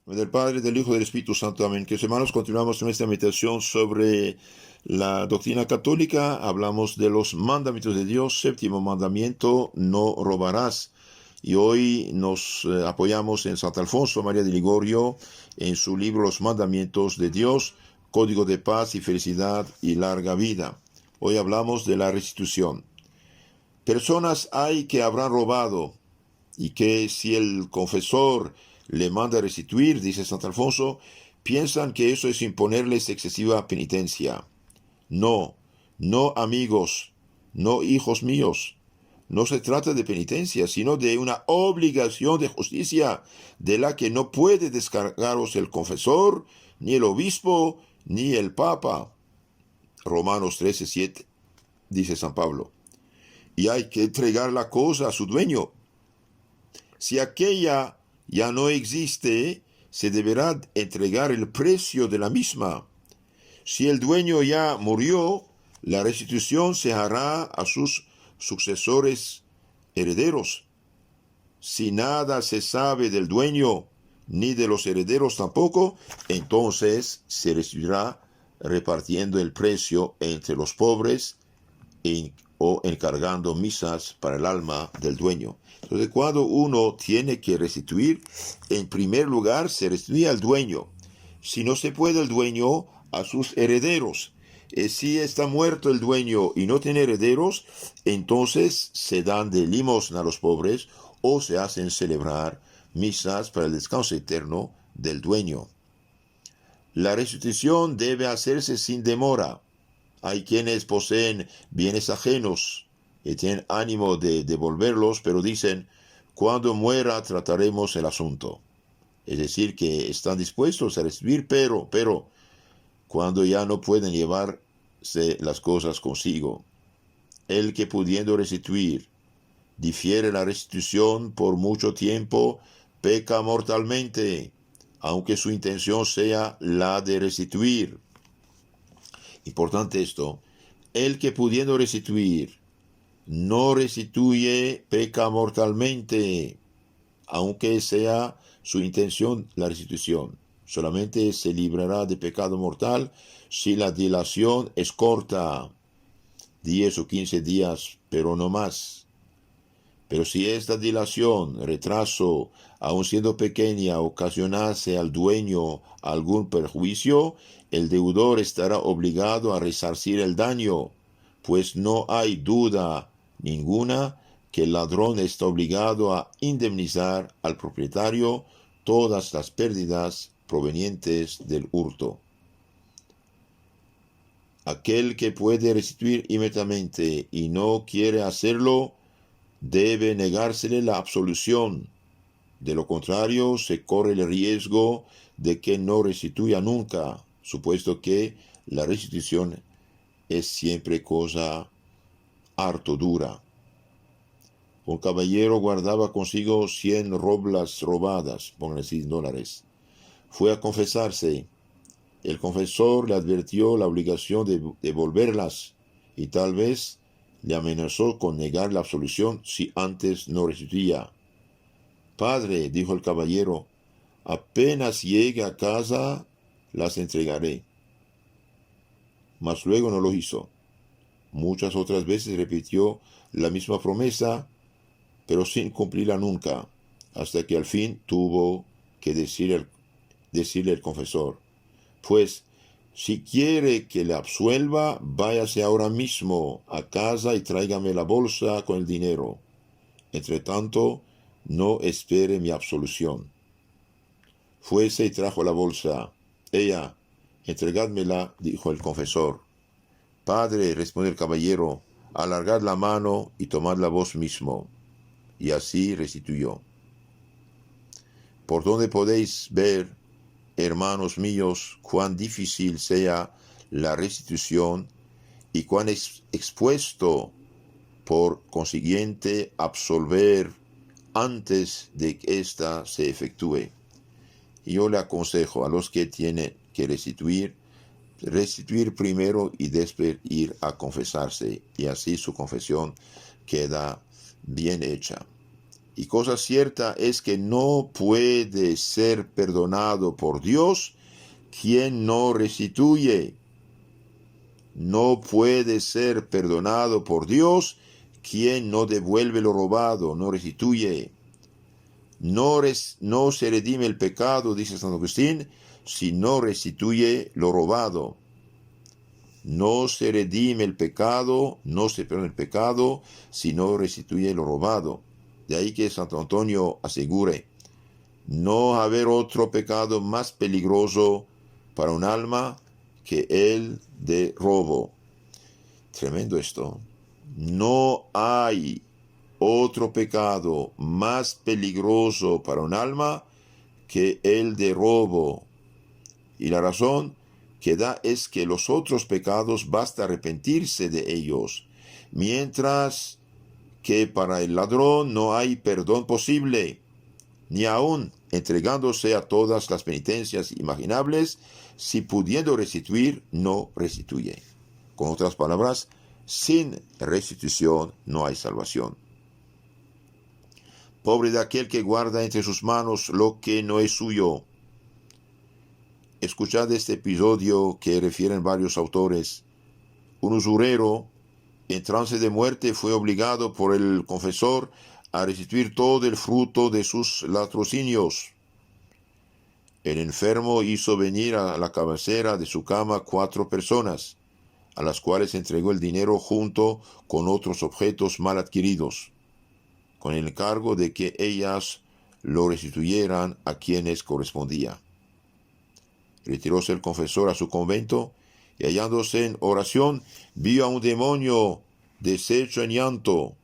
Del Padre, del Hijo y del Espíritu Santo. Amén. Que hermanos, continuamos nuestra meditación sobre la doctrina católica. Hablamos de los mandamientos de Dios. Séptimo mandamiento: no robarás. Y hoy nos apoyamos en Santo Alfonso María de Ligorio, en su libro Los Mandamientos de Dios, Código de Paz y Felicidad y Larga Vida. Hoy hablamos de la restitución. Personas hay que habrán robado, y que si el confesor le manda restituir, dice Santo Alfonso, piensan que eso es imponerles excesiva penitencia. No, no, amigos, no, hijos míos. No se trata de penitencia, sino de una obligación de justicia de la que no puede descargaros el confesor, ni el obispo, ni el papa. Romanos 13:7, dice San Pablo. Y hay que entregar la cosa a su dueño. Si aquella ya no existe, se deberá entregar el precio de la misma. Si el dueño ya murió, la restitución se hará a sus sucesores herederos. Si nada se sabe del dueño, ni de los herederos tampoco, entonces se restituirá repartiendo el precio entre los pobres o encargando misas para el alma del dueño. Entonces, cuando uno tiene que restituir, en primer lugar se restituye al dueño. Si no se puede el dueño, a sus herederos. Si está muerto el dueño y no tiene herederos, entonces se dan de limosna a los pobres o se hacen celebrar misas para el descanso eterno del dueño. La restitución debe hacerse sin demora. Hay quienes poseen bienes ajenos y tienen ánimo de devolverlos, pero dicen: cuando muera trataremos el asunto. Es decir, que están dispuestos a recibir, pero cuando ya no pueden llevarse las cosas consigo. El que pudiendo restituir difiere la restitución por mucho tiempo, peca mortalmente, aunque su intención sea la de restituir. Importante esto: el que pudiendo restituir no restituye, peca mortalmente, aunque sea su intención la restitución. Solamente se librará de pecado mortal si la dilación es corta, 10 o 15 días, pero no más. Pero si esta dilación, retraso, aun siendo pequeña, ocasionase al dueño algún perjuicio, el deudor estará obligado a resarcir el daño, pues no hay duda ninguna que el ladrón está obligado a indemnizar al propietario todas las pérdidas provenientes del hurto. Aquel que puede restituir inmediatamente y no quiere hacerlo, debe negársele la absolución. De lo contrario, se corre el riesgo de que no restituya nunca, supuesto que la restitución es siempre cosa harto dura. Un caballero guardaba consigo 100 roblas robadas, pónganle $6. Fue a confesarse. El confesor le advirtió la obligación de devolverlas y tal vez le amenazó con negar la absolución si antes no restituía. Padre, dijo el caballero, apenas llegue a casa las entregaré. Mas luego no lo hizo. Muchas otras veces repitió la misma promesa, pero sin cumplirla nunca, hasta que al fin tuvo que decirle el confesor: pues, si quiere que le absuelva, váyase ahora mismo a casa y tráigame la bolsa con el dinero. Entre tanto, no espere mi absolución. Fuese y trajo la bolsa. Ella: entregádmela, dijo el confesor. Padre, respondió el caballero, alargad la mano y tomadla vos mismo. Y así restituyó. Por donde podéis ver, hermanos míos, cuán difícil sea la restitución y cuán expuesto, por consiguiente, absolver antes de que ésta se efectúe. Y yo le aconsejo a los que tienen que restituir primero y después ir a confesarse, y así su confesión queda bien hecha. Y cosa cierta es que no puede ser perdonado por Dios quien no restituye. No puede ser perdonado por Dios quien no devuelve lo robado, no restituye. No se redime el pecado, dice San Agustín, si no restituye lo robado. No se redime el pecado, no se perdona el pecado, si no restituye lo robado. De ahí que Santo Antonio asegure, no haber otro pecado más peligroso para un alma que el de robo. Tremendo esto. No hay otro pecado más peligroso para un alma que el de robo. Y la razón que da es que los otros pecados basta arrepentirse de ellos, mientras que para el ladrón no hay perdón posible, ni aun entregándose a todas las penitencias imaginables, si pudiendo restituir, no restituye. Con otras palabras, sin restitución no hay salvación. Pobre de aquel que guarda entre sus manos lo que no es suyo. Escuchad este episodio que refieren varios autores. Un usurero, en trance de muerte, fue obligado por el confesor a restituir todo el fruto de sus latrocinios. El enfermo hizo venir a la cabecera de su cama 4 personas, a las cuales entregó el dinero junto con otros objetos mal adquiridos, con el encargo de que ellas lo restituyeran a quienes correspondía. Retiróse el confesor a su convento y, hallándose en oración, vio a un demonio deshecho en llanto,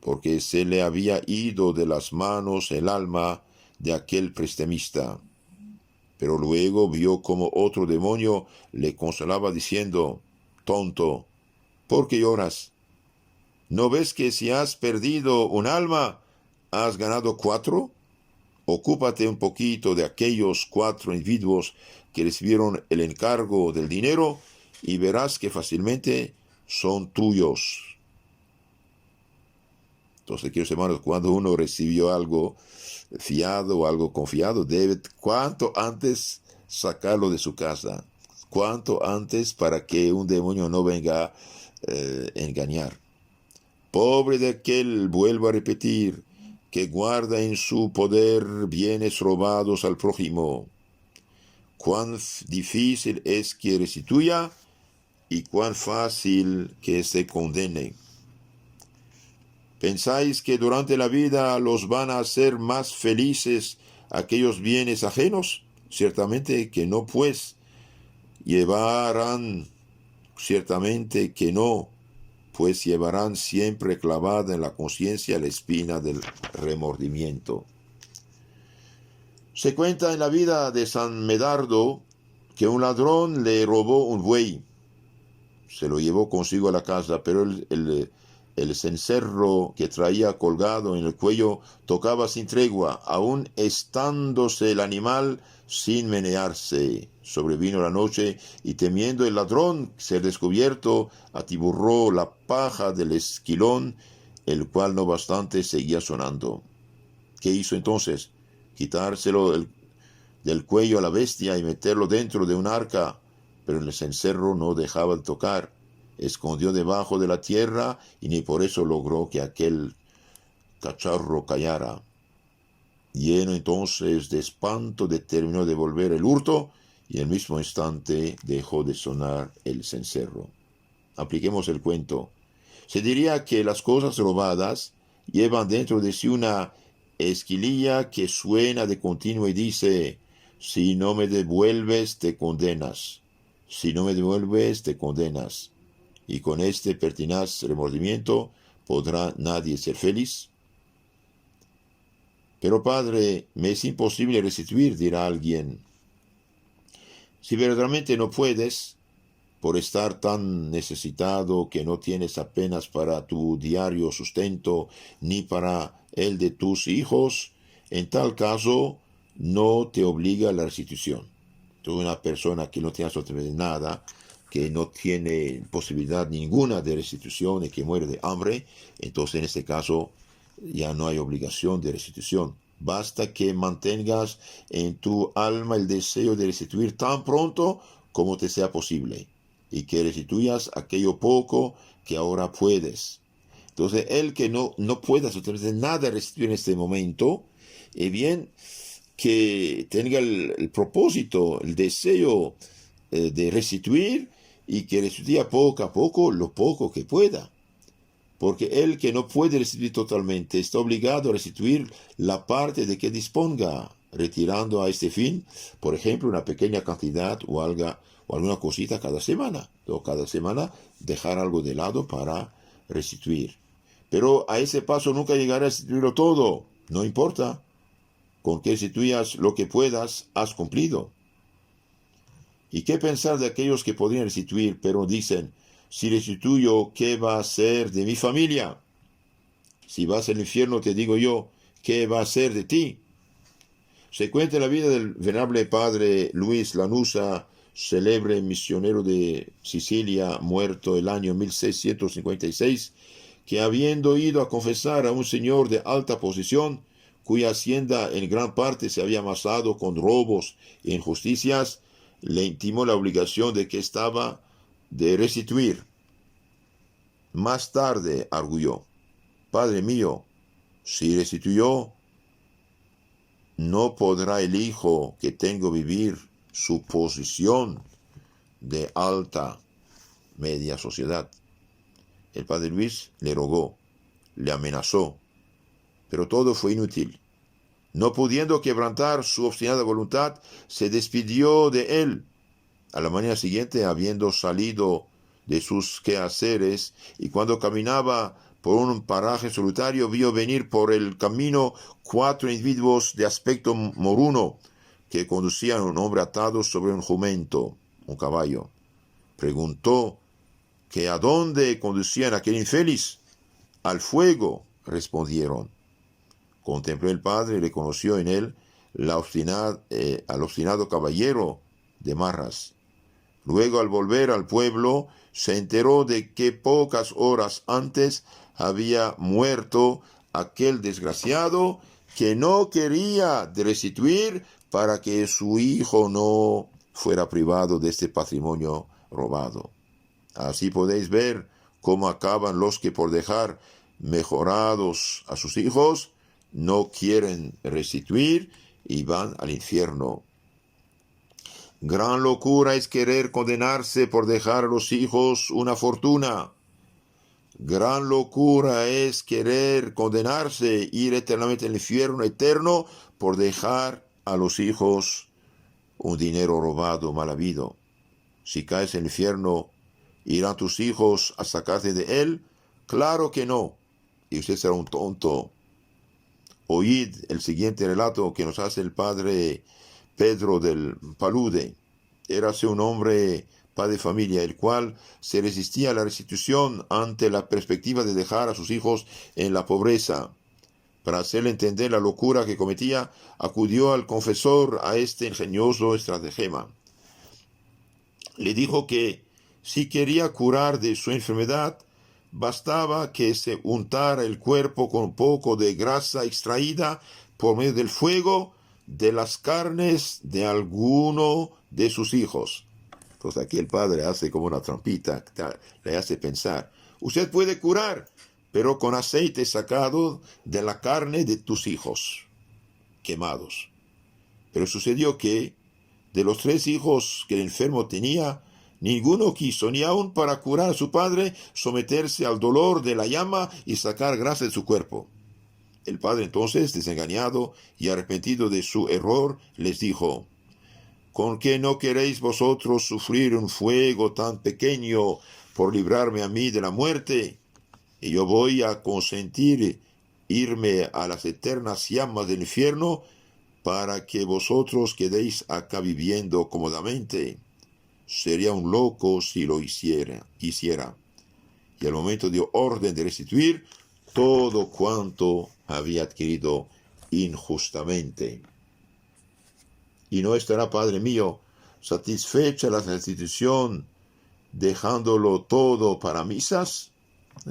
porque se le había ido de las manos el alma de aquel prestamista. Pero luego vio como otro demonio le consolaba diciendo, tonto, ¿por qué lloras? ¿No ves que si has perdido un alma, has ganado 4? Ocúpate un poquito de aquellos 4 individuos que recibieron el encargo del dinero y verás que fácilmente son tuyos. Entonces, queridos hermanos, cuando uno recibió algo fiado o algo confiado, debe cuanto antes sacarlo de su casa, cuanto antes, para que un demonio no venga a engañar. Pobre de aquel, vuelvo a repetir, que guarda en su poder bienes robados al prójimo. Cuán difícil es que restituya y cuán fácil que se condene. ¿Pensáis que durante la vida los van a hacer más felices aquellos bienes ajenos? Ciertamente que no, pues llevarán siempre clavada en la conciencia la espina del remordimiento. Se cuenta en la vida de San Medardo que un ladrón le robó un buey. Se lo llevó consigo a la casa, pero el cencerro que traía colgado en el cuello tocaba sin tregua, aun estándose el animal sin menearse. Sobrevino la noche y, temiendo el ladrón ser descubierto, atiborró la paja del esquilón, el cual no bastante seguía sonando. ¿Qué hizo entonces? Quitárselo del cuello a la bestia y meterlo dentro de un arca, pero el cencerro no dejaba de tocar. Escondió debajo de la tierra y ni por eso logró que aquel cacharro callara. Lleno entonces de espanto, determinó devolver el hurto y en el mismo instante dejó de sonar el cencerro. Apliquemos el cuento. Se diría que las cosas robadas llevan dentro de sí una esquililla que suena de continuo y dice, si no me devuelves, te condenas. Si no me devuelves, te condenas. Y con este pertinaz remordimiento, ¿podrá nadie ser feliz? Pero padre, me es imposible restituir, dirá alguien. Si verdaderamente no puedes, por estar tan necesitado que no tienes apenas para tu diario sustento, ni para el de tus hijos, en tal caso no te obliga la restitución. Tú, una persona que no tiene absolutamente nada, que no tiene posibilidad ninguna de restitución y que muere de hambre, entonces en este caso ya no hay obligación de restitución. Basta que mantengas en tu alma el deseo de restituir tan pronto como te sea posible, y que restituyas aquello poco que ahora puedes. Entonces, el que no pueda absolutamente nada restituir en este momento, bien, que tenga el propósito, el deseo de restituir, y que restituya poco a poco lo poco que pueda. Porque el que no puede restituir totalmente está obligado a restituir la parte de que disponga, retirando a este fin, por ejemplo, una pequeña cantidad o alguna cosita cada semana. O cada semana dejar algo de lado para restituir. Pero a ese paso nunca llegará a restituirlo todo. No importa. Con que restituyas lo que puedas, has cumplido. ¿Y qué pensar de aquellos que podrían restituir, pero dicen: si restituyo, ¿qué va a ser de mi familia? Si vas al infierno, te digo yo, ¿qué va a ser de ti? Se cuenta la vida del venerable padre Luis Lanuza, célebre misionero de Sicilia, muerto el año 1656, que habiendo ido a confesar a un señor de alta posición, cuya hacienda en gran parte se había amasado con robos e injusticias, le intimó la obligación de que estaba de restituir. Más tarde arguyó: Padre mío, si restituyó, no podrá el hijo que tengo vivir su posición de alta media sociedad. El padre Luis le rogó, le amenazó, pero todo fue inútil. No pudiendo quebrantar su obstinada voluntad, se despidió de él. A la mañana siguiente, habiendo salido de sus quehaceres, y cuando caminaba por un paraje solitario, vio venir por el camino 4 individuos de aspecto moruno, que conducían a un hombre atado sobre un jumento, un caballo. Preguntó que a dónde conducían a aquel infeliz. Al fuego, respondieron. Contempló el padre y reconoció en él al obstinado caballero de Marras. Luego, al volver al pueblo, se enteró de que pocas horas antes había muerto aquel desgraciado que no quería restituir para que su hijo no fuera privado de este patrimonio robado. Así podéis ver cómo acaban los que, por dejar mejorados a sus hijos, no quieren restituir y van al infierno. Gran locura es querer condenarse por dejar a los hijos una fortuna. Gran locura es querer condenarse, ir eternamente al infierno eterno por dejar a los hijos un dinero robado, mal habido. Si caes en el infierno, ¿irán tus hijos a sacarte de él? Claro que no, y usted será un tonto. Oíd el siguiente relato que nos hace el padre Pedro del Palude. Érase un hombre, padre de familia, el cual se resistía a la restitución ante la perspectiva de dejar a sus hijos en la pobreza. Para hacerle entender la locura que cometía, acudió al confesor a este ingenioso estratagema. Le dijo que, si quería curar de su enfermedad, bastaba que se untara el cuerpo con un poco de grasa extraída por medio del fuego de las carnes de alguno de sus hijos. Entonces aquí el padre hace como una trampita, le hace pensar: usted puede curar, pero con aceite sacado de la carne de tus hijos quemados. Pero sucedió que, de los 3 hijos que el enfermo tenía, ninguno quiso, ni aun para curar a su padre, someterse al dolor de la llama y sacar grasa de su cuerpo. El padre entonces, desengañado y arrepentido de su error, les dijo: ¿con qué no queréis vosotros sufrir un fuego tan pequeño por librarme a mí de la muerte? Y yo voy a consentir irme a las eternas llamas del infierno para que vosotros quedéis acá viviendo cómodamente. Sería un loco si lo hiciera. Y al momento dio orden de restituir todo cuanto había adquirido injustamente. ¿Y no estará, Padre mío, satisfecha la restitución dejándolo todo para misas?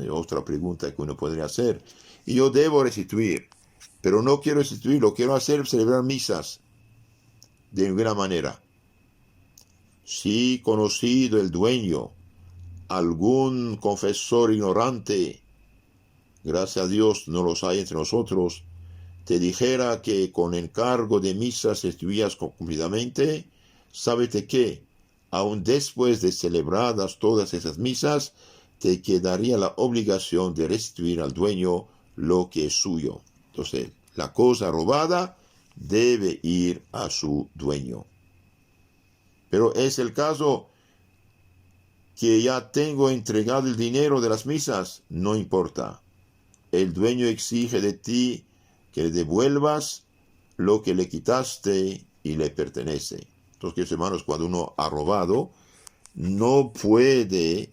Otra pregunta que uno podría hacer. y yo debo restituir, pero no quiero restituir, lo quiero hacer celebrar misas de ninguna manera. Si conocido el dueño, algún confesor ignorante, gracias a Dios no los hay entre nosotros, te dijera que con encargo de misas restituías cumplidamente, sábete que, aun después de celebradas todas esas misas, te quedaría la obligación de restituir al dueño lo que es suyo. Entonces, la cosa robada debe ir a su dueño. Pero es el caso que ya tengo entregado el dinero de las misas, no importa. El dueño exige de ti que le devuelvas lo que le quitaste y le pertenece. Entonces, hermanos, cuando uno ha robado, no puede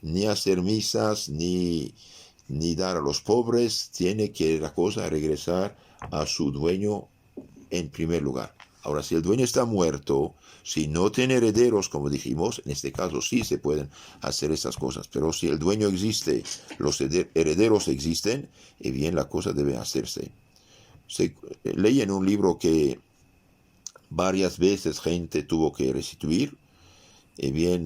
ni hacer misas, ni dar a los pobres, tiene que la cosa regresar a su dueño en primer lugar. Ahora, si el dueño está muerto, si no tiene herederos, como dijimos, en este caso sí se pueden hacer esas cosas, pero si el dueño existe, los herederos existen, y bien la cosa debe hacerse. Leí en un libro que varias veces gente tuvo que restituir, y bien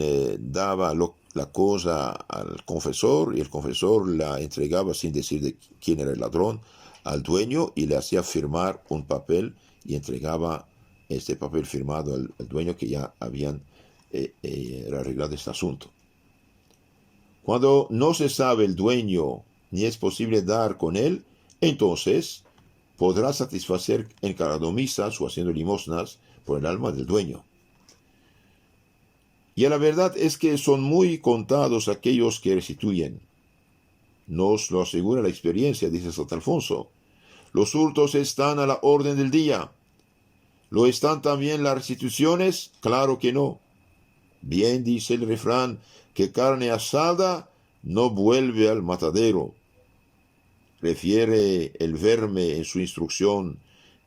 daba la cosa al confesor, y el confesor la entregaba sin decir de quién era el ladrón al dueño, y le hacía firmar un papel y entregaba este papel firmado al dueño, que ya habían arreglado este asunto. Cuando no se sabe el dueño ni es posible dar con él, entonces podrá satisfacer encargando misas o haciendo limosnas por el alma del dueño. Y la verdad es que son muy contados aquellos que restituyen. Nos lo asegura la experiencia, dice Santo Alfonso. Los hurtos están a la orden del día. ¿Lo están también las restituciones? Claro que no. Bien dice el refrán que carne asada no vuelve al matadero. Refiere el Verme en su instrucción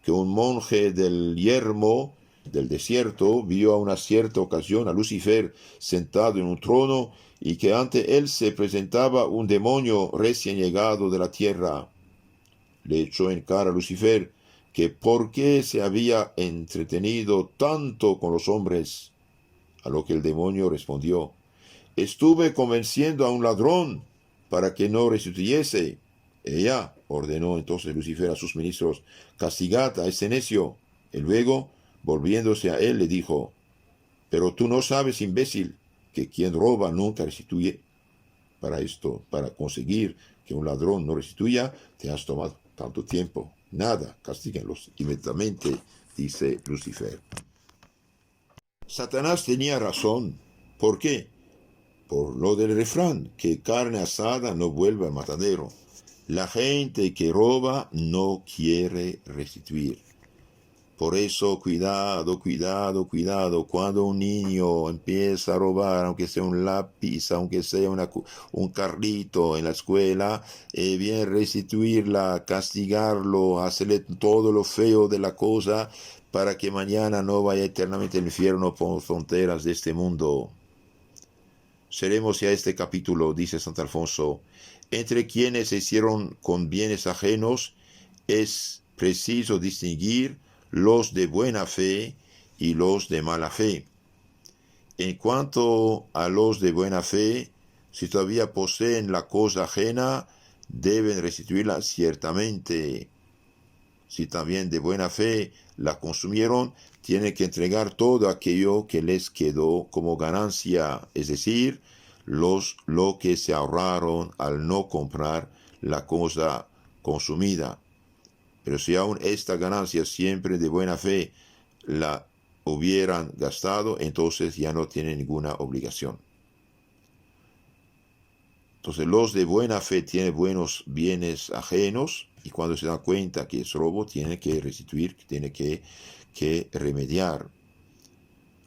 que un monje del yermo del desierto vio a una cierta ocasión a Lucifer sentado en un trono, y que ante él se presentaba un demonio recién llegado de la tierra. Le echó en cara a Lucifer que por qué se había entretenido tanto con los hombres, a lo que el demonio respondió: estuve convenciendo a un ladrón para que no restituyese. Ella ordenó entonces Lucifer a sus ministros: castigad a ese necio. Y luego, volviéndose a él, le dijo: pero tú no sabes, imbécil, que quien roba nunca restituye. Para esto, para conseguir que un ladrón no restituya, te has tomado tanto tiempo. Nada, castíguenlos inmediatamente, dice Lucifer. Satanás tenía razón. ¿Por qué? Por lo del refrán, que carne asada no vuelve al matadero. La gente que roba no quiere restituir. Por eso, cuidado, cuidado, cuidado. Cuando un niño empieza a robar, aunque sea un lápiz, aunque sea un carrito en la escuela, bien restituirla, castigarlo, hacerle todo lo feo de la cosa, para que mañana no vaya eternamente al infierno por fronteras de este mundo. Seremos ya este capítulo, dice Santo Alfonso: entre quienes se hicieron con bienes ajenos, es preciso distinguir los de buena fe y los de mala fe. En cuanto a los de buena fe, si todavía poseen la cosa ajena, deben restituirla ciertamente. Si también de buena fe la consumieron, tienen que entregar todo aquello que les quedó como ganancia, es decir, lo que se ahorraron al no comprar la cosa consumida. Pero si aún esta ganancia siempre de buena fe la hubieran gastado, entonces ya no tienen ninguna obligación. Entonces los de buena fe tienen buenos bienes ajenos, y cuando se dan cuenta que es robo, tienen que restituir, tienen que remediar.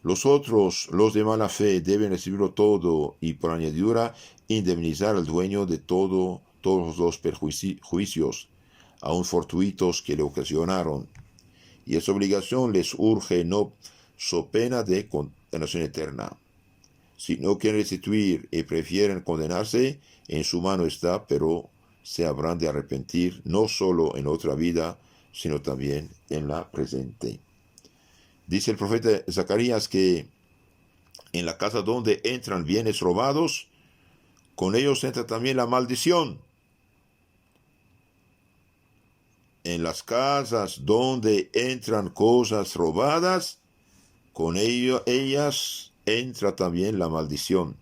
Los otros, los de mala fe, deben recibirlo todo y por añadidura indemnizar al dueño de todos los perjuicios, aun fortuitos, que le ocasionaron, y esa obligación les urge no so pena de condenación eterna. Si no quieren restituir y prefieren condenarse, en su mano está, pero se habrán de arrepentir, no solo en otra vida, sino también en la presente. Dice el profeta Zacarías que en la casa donde entran bienes robados, con ellos entra también la maldición. En las casas donde entran cosas robadas, con ellas entra también la maldición.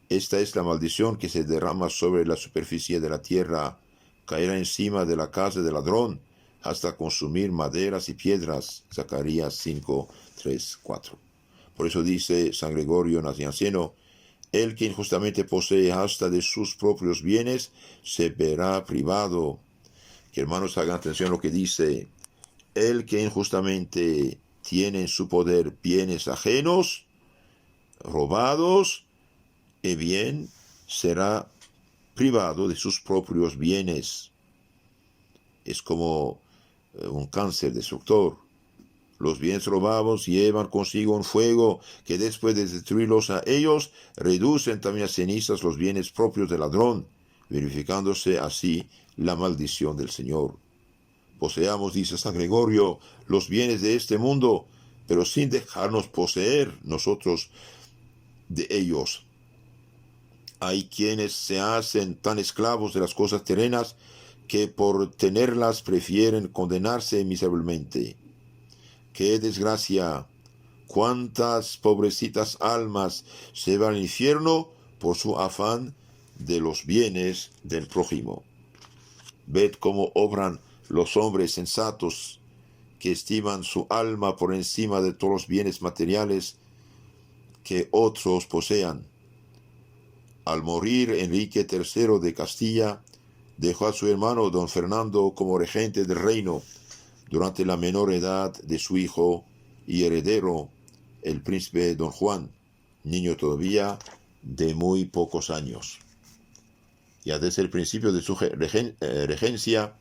Esta es la maldición que se derrama sobre la superficie de la tierra, caerá encima de la casa del ladrón, hasta consumir maderas y piedras. Zacarías 5, 3, 4. Por eso dice San Gregorio Nacianceno, el que injustamente posee hasta de sus propios bienes, se verá privado. Que hermanos hagan atención a lo que dice, el que injustamente tiene en su poder bienes ajenos, robados, bien será privado de sus propios bienes. Es como un cáncer destructor. Los bienes robados llevan consigo un fuego que después de destruirlos a ellos, reducen también a cenizas los bienes propios del ladrón, verificándose así la maldición del Señor. Poseamos, dice San Gregorio, los bienes de este mundo, pero sin dejarnos poseer nosotros de ellos. Hay quienes se hacen tan esclavos de las cosas terrenas que por tenerlas prefieren condenarse miserablemente. ¡Qué desgracia! ¡Cuántas pobrecitas almas se van al infierno por su afán de los bienes del prójimo! Ved cómo obran los hombres sensatos que estiman su alma por encima de todos los bienes materiales que otros posean. Al morir Enrique III de Castilla, dejó a su hermano don Fernando como regente del reino durante la menor edad de su hijo y heredero, el príncipe don Juan, niño todavía de muy pocos años. Ya desde el principio de su regencia,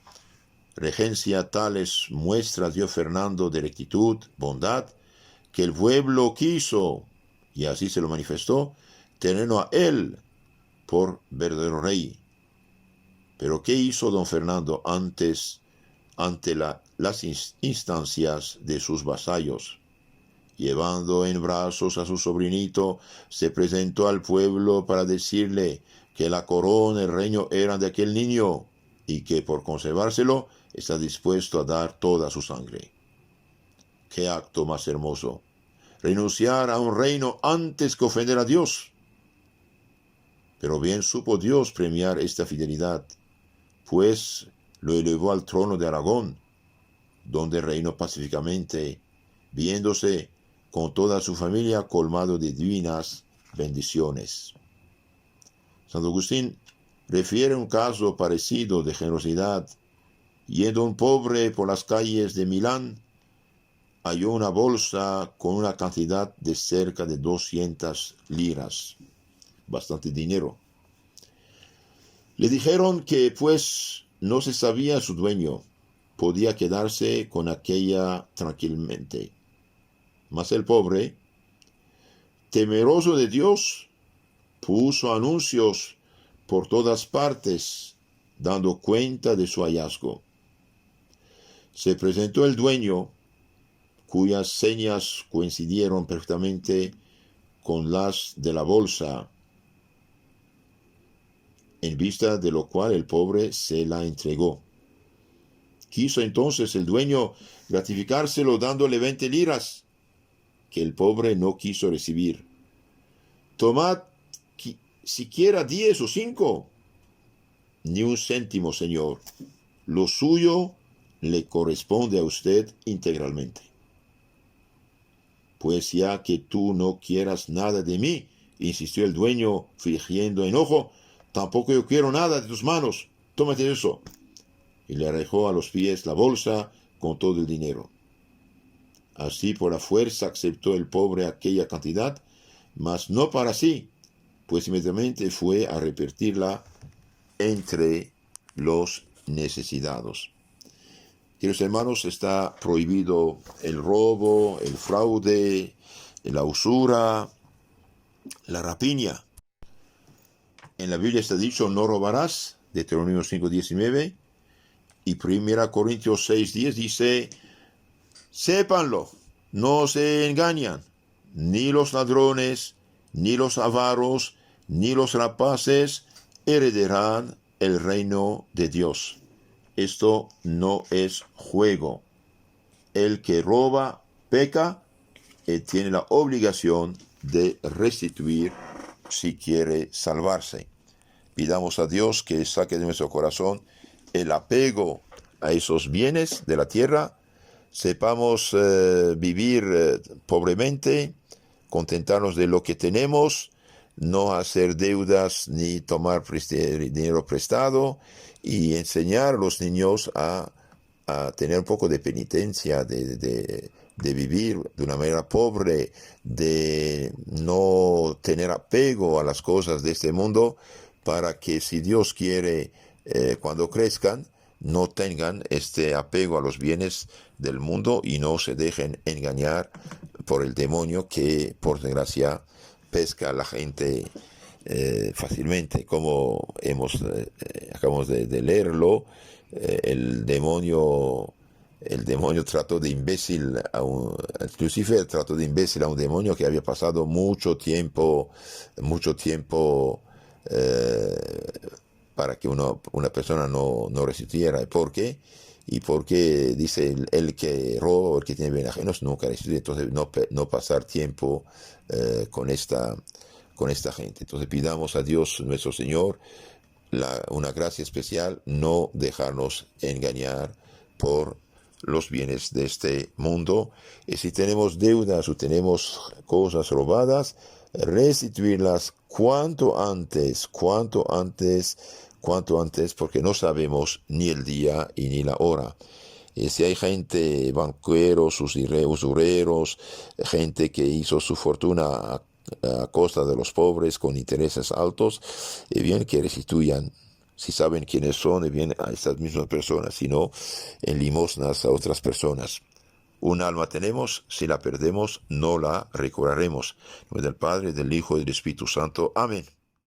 tales muestras dio Fernando de rectitud, bondad, que el pueblo quiso, y así se lo manifestó, tenerlo a él por verdadero rey. Pero ¿qué hizo don Fernando ante las instancias de sus vasallos? Llevando en brazos a su sobrinito, se presentó al pueblo para decirle que la corona y el reino eran de aquel niño, y que por conservárselo está dispuesto a dar toda su sangre. ¡Qué acto más hermoso! Renunciar a un reino antes que ofender a Dios. Pero bien supo Dios premiar esta fidelidad, pues lo elevó al trono de Aragón, donde reinó pacíficamente, viéndose con toda su familia colmado de divinas bendiciones. Santo Agustín refiere un caso parecido de generosidad. Yendo un pobre por las calles de Milán, halló una bolsa con una cantidad de cerca de 200 liras, bastante dinero. Le dijeron que pues no se sabía su dueño, podía quedarse con aquella tranquilamente. Mas el pobre, temeroso de Dios, puso anuncios por todas partes, dando cuenta de su hallazgo. Se presentó el dueño, cuyas señas coincidieron perfectamente con las de la bolsa, en vista de lo cual el pobre se la entregó. Quiso entonces el dueño gratificárselo dándole 20 liras, que el pobre no quiso recibir. Tomad siquiera 10 o 5. Ni un céntimo, señor. Lo suyo le corresponde a usted integralmente. Pues ya que tú no quieras nada de mí, insistió el dueño, fingiendo enojo, tampoco yo quiero nada de tus manos. Tómate eso. Y le arrojó a los pies la bolsa con todo el dinero. Así por la fuerza aceptó el pobre aquella cantidad, mas no para sí, pues inmediatamente fue a repartirla entre los necesitados. Queridos hermanos, está prohibido el robo, el fraude, la usura, la rapiña. En la Biblia está dicho, no robarás, Deuteronomio 5:19, y 1 Corintios 6:10 dice, sépanlo, no se engañan, ni los ladrones, ni los avaros, ni los rapaces heredarán el reino de Dios. Esto no es juego. El que roba peca y tiene la obligación de restituir si quiere salvarse. Pidamos a Dios que saque de nuestro corazón el apego a esos bienes de la tierra. Sepamos vivir pobremente, contentarnos de lo que tenemos, no hacer deudas ni tomar dinero prestado, y enseñar a los niños a tener un poco de penitencia, de vivir de una manera pobre, de no tener apego a las cosas de este mundo, para que, si Dios quiere, cuando crezcan, no tengan este apego a los bienes del mundo y no se dejen engañar por el demonio, que por desgracia pesca a la gente fácilmente. Como acabamos de leerlo, el demonio trató de imbécil Lucifer trató de imbécil a un demonio que había pasado mucho tiempo para que una persona no restituyera. ¿Por qué? Y porque dice, el que roba, el que tiene bienes ajenos, nunca restituye. Entonces no pasar tiempo con esta gente. Entonces pidamos a Dios nuestro Señor una gracia especial, no dejarnos engañar por los bienes de este mundo. Y si tenemos deudas o tenemos cosas robadas, restituirlas cuanto antes, porque no sabemos ni el día y ni la hora. Y si hay gente, banqueros, usureros, gente que hizo su fortuna a costa de los pobres con intereses altos, es bien que restituyan. Si saben quiénes son, es bien a estas mismas personas, sino en limosnas a otras personas. Un alma tenemos, si la perdemos, no la recobraremos. En nombre del Padre, del Hijo y del Espíritu Santo. Amén.